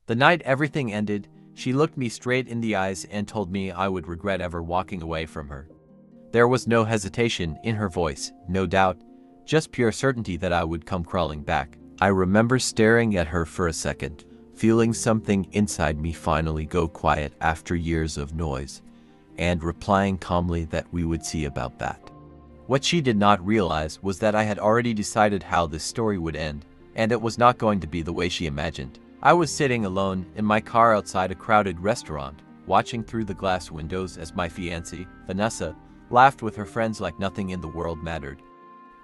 The night everything ended, she looked me straight in the eyes and told me I would regret ever walking away from her. There was no hesitation in her voice, no doubt, just pure certainty that I would come crawling back. I remember staring at her for a second, feeling something inside me finally go quiet after years of noise, and replying calmly that we would see about that. What she did not realize was that I had already decided how this story would end, and it was not going to be the way she imagined. I was sitting alone in my car outside a crowded restaurant, watching through the glass windows as my fiancée, Vanessa, laughed with her friends like nothing in the world mattered.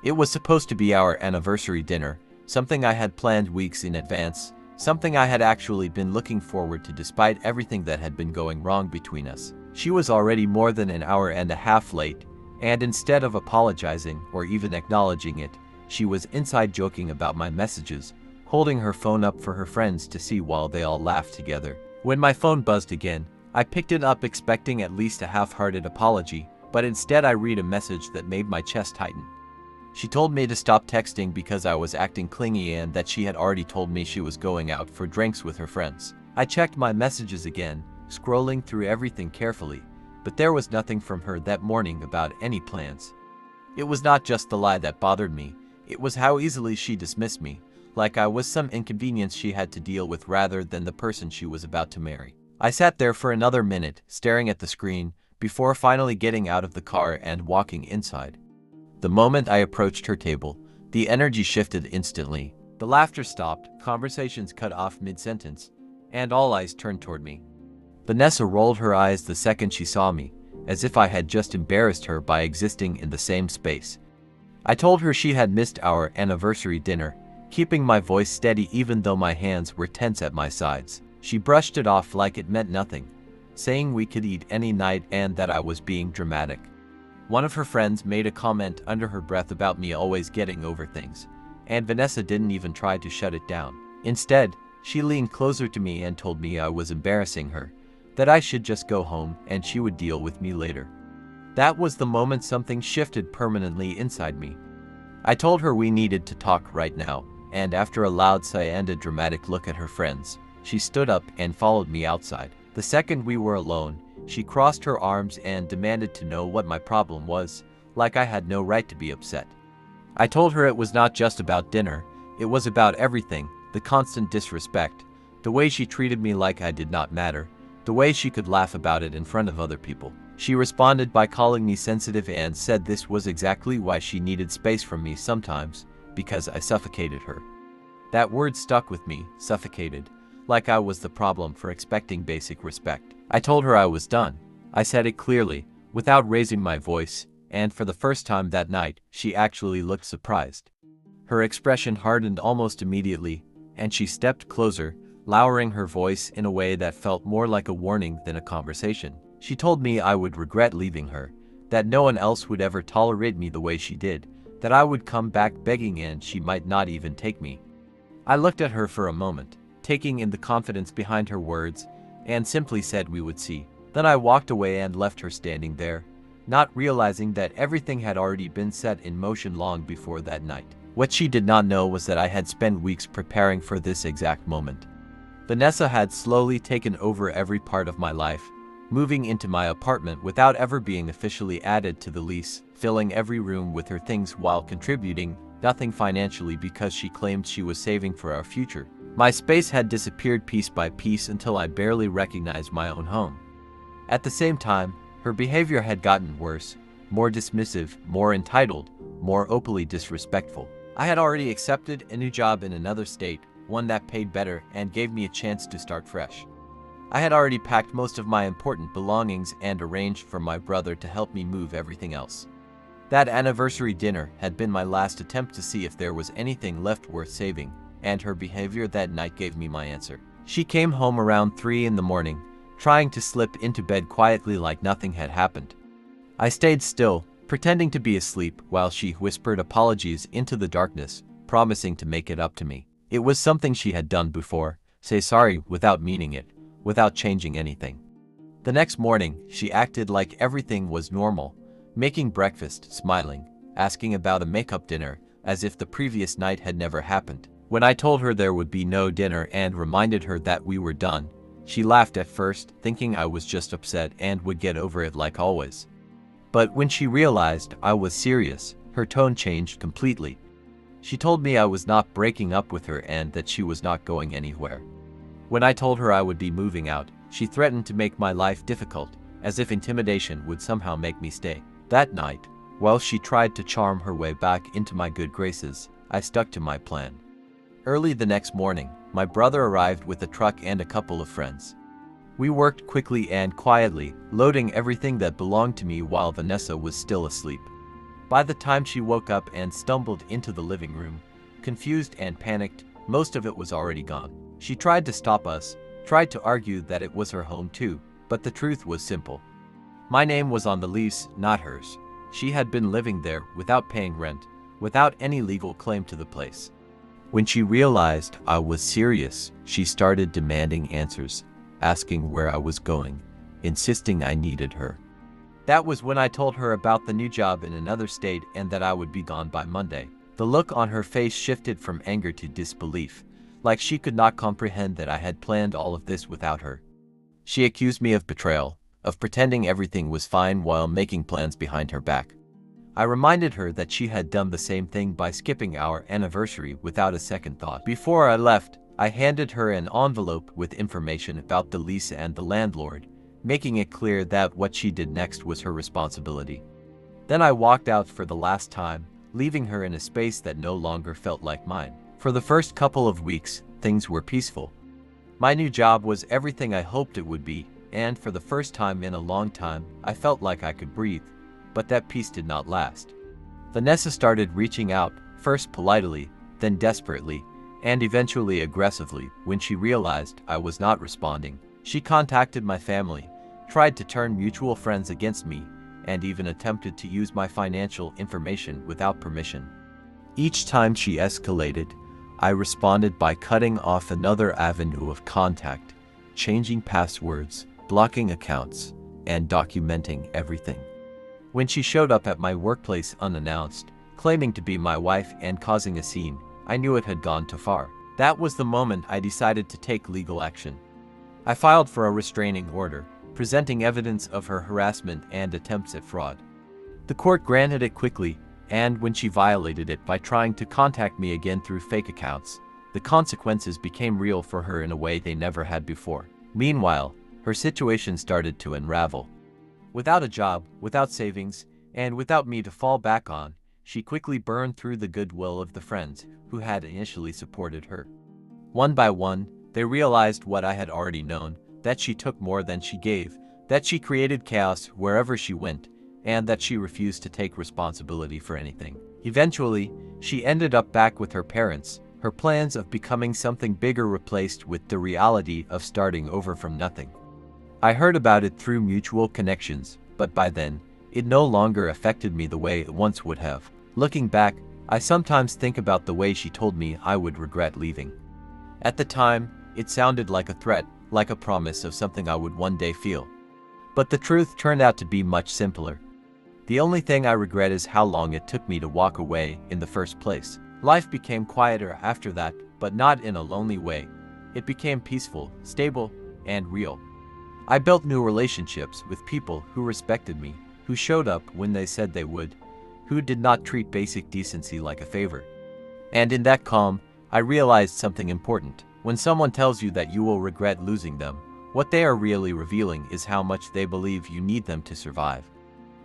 It was supposed to be our anniversary dinner, something I had planned weeks in advance, something I had actually been looking forward to despite everything that had been going wrong between us. She was already more than an hour and a half late, and instead of apologizing or even acknowledging it, she was inside joking about my messages, holding her phone up for her friends to see while they all laughed together. When my phone buzzed again, I picked it up expecting at least a half-hearted apology, but instead I read a message that made my chest tighten. She told me to stop texting because I was acting clingy and that she had already told me she was going out for drinks with her friends. I checked my messages again, scrolling through everything carefully, but there was nothing from her that morning about any plans. It was not just the lie that bothered me, it was how easily she dismissed me, like I was some inconvenience she had to deal with rather than the person she was about to marry. I sat there for another minute, staring at the screen, before finally getting out of the car and walking inside. The moment I approached her table, the energy shifted instantly. The laughter stopped, conversations cut off mid-sentence, and all eyes turned toward me. Vanessa rolled her eyes the second she saw me, as if I had just embarrassed her by existing in the same space. I told her she had missed our anniversary dinner, keeping my voice steady even though my hands were tense at my sides. She brushed it off like it meant nothing, saying we could eat any night and that I was being dramatic. One of her friends made a comment under her breath about me always getting over things, and Vanessa didn't even try to shut it down. Instead, she leaned closer to me and told me I was embarrassing her, that I should just go home and she would deal with me later. That was the moment something shifted permanently inside me. I told her we needed to talk right now, and after a loud sigh and a dramatic look at her friends, she stood up and followed me outside. The second we were alone, she crossed her arms and demanded to know what my problem was, like I had no right to be upset. I told her it was not just about dinner, it was about everything, the constant disrespect, the way she treated me like I did not matter, the way she could laugh about it in front of other people. She responded by calling me sensitive and said this was exactly why she needed space from me sometimes, because I suffocated her. That word stuck with me, suffocated, like I was the problem for expecting basic respect. I told her I was done. I said it clearly, without raising my voice, and for the first time that night, she actually looked surprised. Her expression hardened almost immediately, and she stepped closer, lowering her voice in a way that felt more like a warning than a conversation. She told me I would regret leaving her, that no one else would ever tolerate me the way she did, that I would come back begging and she might not even take me. I looked at her for a moment, taking in the confidence behind her words, and simply said we would see. Then I walked away and left her standing there, not realizing that everything had already been set in motion long before that night. What she did not know was that I had spent weeks preparing for this exact moment. Vanessa had slowly taken over every part of my life, moving into my apartment without ever being officially added to the lease, filling every room with her things while contributing nothing financially because she claimed she was saving for our future. My space had disappeared piece by piece until I barely recognized my own home. At the same time, her behavior had gotten worse, more dismissive, more entitled, more openly disrespectful. I had already accepted a new job in another state, one that paid better and gave me a chance to start fresh. I had already packed most of my important belongings and arranged for my brother to help me move everything else. That anniversary dinner had been my last attempt to see if there was anything left worth saving, and her behavior that night gave me my answer. She came home around 3 in the morning, trying to slip into bed quietly like nothing had happened. I stayed still, pretending to be asleep while she whispered apologies into the darkness, promising to make it up to me. It was something she had done before, say sorry without meaning it, without changing anything. The next morning, she acted like everything was normal, making breakfast, smiling, asking about a makeup dinner, as if the previous night had never happened. When I told her there would be no dinner and reminded her that we were done, she laughed at first, thinking I was just upset and would get over it like always. But when she realized I was serious, her tone changed completely. She told me I was not breaking up with her and that she was not going anywhere. When I told her I would be moving out, she threatened to make my life difficult, as if intimidation would somehow make me stay. That night, while she tried to charm her way back into my good graces, I stuck to my plan. Early the next morning, my brother arrived with a truck and a couple of friends. We worked quickly and quietly, loading everything that belonged to me while Vanessa was still asleep. By the time she woke up and stumbled into the living room, confused and panicked, most of it was already gone. She tried to stop us, tried to argue that it was her home too, but the truth was simple. My name was on the lease, not hers. She had been living there without paying rent, without any legal claim to the place. When she realized I was serious, she started demanding answers, asking where I was going, insisting I needed her. That was when I told her about the new job in another state and that I would be gone by Monday. The look on her face shifted from anger to disbelief, like she could not comprehend that I had planned all of this without her. She accused me of betrayal, of pretending everything was fine while making plans behind her back. I reminded her that she had done the same thing by skipping our anniversary without a second thought. Before I left, I handed her an envelope with information about the lease and the landlord, making it clear that what she did next was her responsibility. Then I walked out for the last time, leaving her in a space that no longer felt like mine. For the first couple of weeks, things were peaceful. My new job was everything I hoped it would be, and for the first time in a long time, I felt like I could breathe. But that peace did not last. Vanessa started reaching out, first politely, then desperately, and eventually aggressively when she realized I was not responding. She contacted my family, tried to turn mutual friends against me, and even attempted to use my financial information without permission. Each time she escalated, I responded by cutting off another avenue of contact, changing passwords, blocking accounts, and documenting everything. When she showed up at my workplace unannounced, claiming to be my wife and causing a scene, I knew it had gone too far. That was the moment I decided to take legal action. I filed for a restraining order, presenting evidence of her harassment and attempts at fraud. The court granted it quickly, and when she violated it by trying to contact me again through fake accounts, the consequences became real for her in a way they never had before. Meanwhile, her situation started to unravel. Without a job, without savings, and without me to fall back on, she quickly burned through the goodwill of the friends who had initially supported her. One by one, they realized what I had already known, that she took more than she gave, that she created chaos wherever she went, and that she refused to take responsibility for anything. Eventually, she ended up back with her parents, her plans of becoming something bigger replaced with the reality of starting over from nothing. I heard about it through mutual connections, but by then, it no longer affected me the way it once would have. Looking back, I sometimes think about the way she told me I would regret leaving. At the time, it sounded like a threat, like a promise of something I would one day feel. But the truth turned out to be much simpler. The only thing I regret is how long it took me to walk away in the first place. Life became quieter after that, but not in a lonely way. It became peaceful, stable, and real. I built new relationships with people who respected me, who showed up when they said they would, who did not treat basic decency like a favor. And in that calm, I realized something important. When someone tells you that you will regret losing them, what they are really revealing is how much they believe you need them to survive.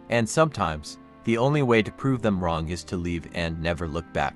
And sometimes, the only way to prove them wrong is to leave and never look back.